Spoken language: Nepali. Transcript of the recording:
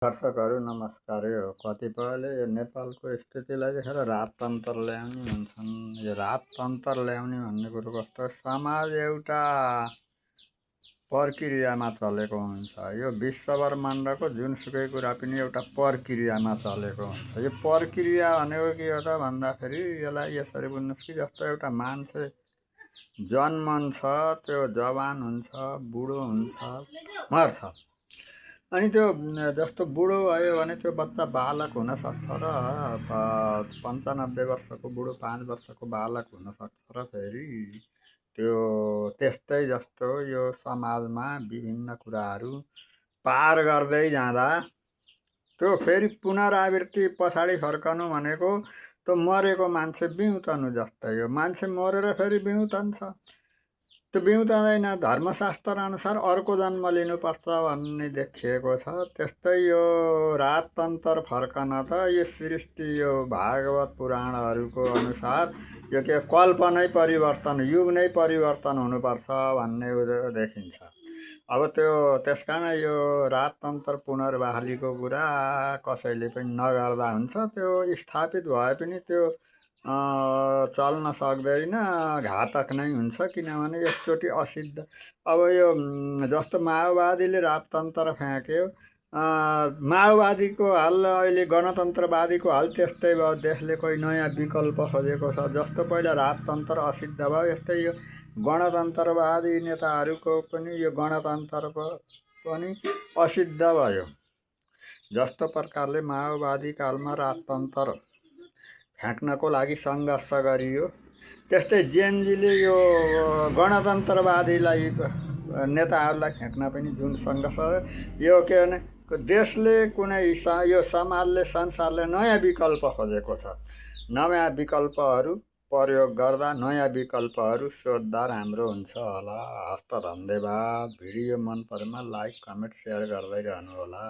दर्शकहरू नमस्कार। यो कतिपयले यो नेपालको स्थितिलाई देखेर राजतन्त्र ल्याउने भन्छन्। यो राजतन्त्र ल्याउने भन्ने कुरो कस्तो, समाज एउटा प्रक्रियामा चलेको हुन्छ। यो विश्व ब्रह्माण्डको जुनसुकै कुरा पनि एउटा प्रक्रियामा चलेको हुन्छ। यो प्रक्रिया भनेको के हो त भन्दाखेरि यसलाई यसरी बुझ्नुहोस् कि जस्तो एउटा मान्छे जन्मन्छ, त्यो जवान हुन्छ, बुढो हुन्छ, मर्छ। अनि त्यो जस्तो बुढो भयो भने त्यो बच्चा बालक हुनसक्छ र 95 वर्षको बुढो 5 वर्षको बालक हुनसक्छ र फेरि त्यो त्यस्तै जस्तो यो समाजमा विभिन्न कुराहरू पार गर्दै जाँदा त्यो फेरि पुनरावृत्ति पछाडि फर्कनु भनेको त्यो मरेको मान्छे बिउतनु जस्तै हो। मान्छे मरेर फेरि बिउतन्छ, त्यो बिउताँदैन, धर्मशास्त्र अनुसार अर्को जन्म लिनुपर्छ भन्ने देखिएको छ। त्यस्तै यो राजतन्त्र फर्कन त यो सृष्टि, यो भागवत पुराणहरूको अनुसार यो के कल्प नै परिवर्तन, युग नै परिवर्तन हुनुपर्छ भन्ने देखिन्छ। अब त्यो त्यस कारण यो राजतन्त्र पुनर्बहालीको कुरा कसैले पनि नगर्दा हुन्छ। त्यो स्थापित भए पनि त्यो चल्न सक्दैन, घातक नै हुन्छ। किनभने एकचोटि असिद्ध, अब यो जस्तो माओवादीले राजतन्त्र फ्याँक्यो, माओवादीको हाल अहिले गणतन्त्रवादीको हाल त्यस्तै भयो। देशले कोही नयाँ विकल्प खोजेको छ। जस्तो पहिला राजतन्त्र असिद्ध भयो, यस्तै यो गणतन्त्रवादी नेताहरूको पनि यो गणतन्त्र पनि असिद्ध भयो। जस्तो प्रकारले माओवादी कालमा राजतन्त्र फ्याँक्नको लागि सङ्घर्ष गरियो, त्यस्तै जेएनजीले यो गणतन्त्रवादीलाई नेताहरूलाई फ्याँक्न पनि जुन सङ्घर्ष, यो के भने देशले कुनै यो समाजले संसारले नयाँ विकल्प खोजेको छ। नयाँ विकल्पहरू प्रयोग गर्दा, नयाँ विकल्पहरू सोध्दा राम्रो हुन्छ होला। हस्त धन्यवाद। भिडियो मन परेमा लाइक, कमेन्ट, सेयर गर्दै रहनु होला।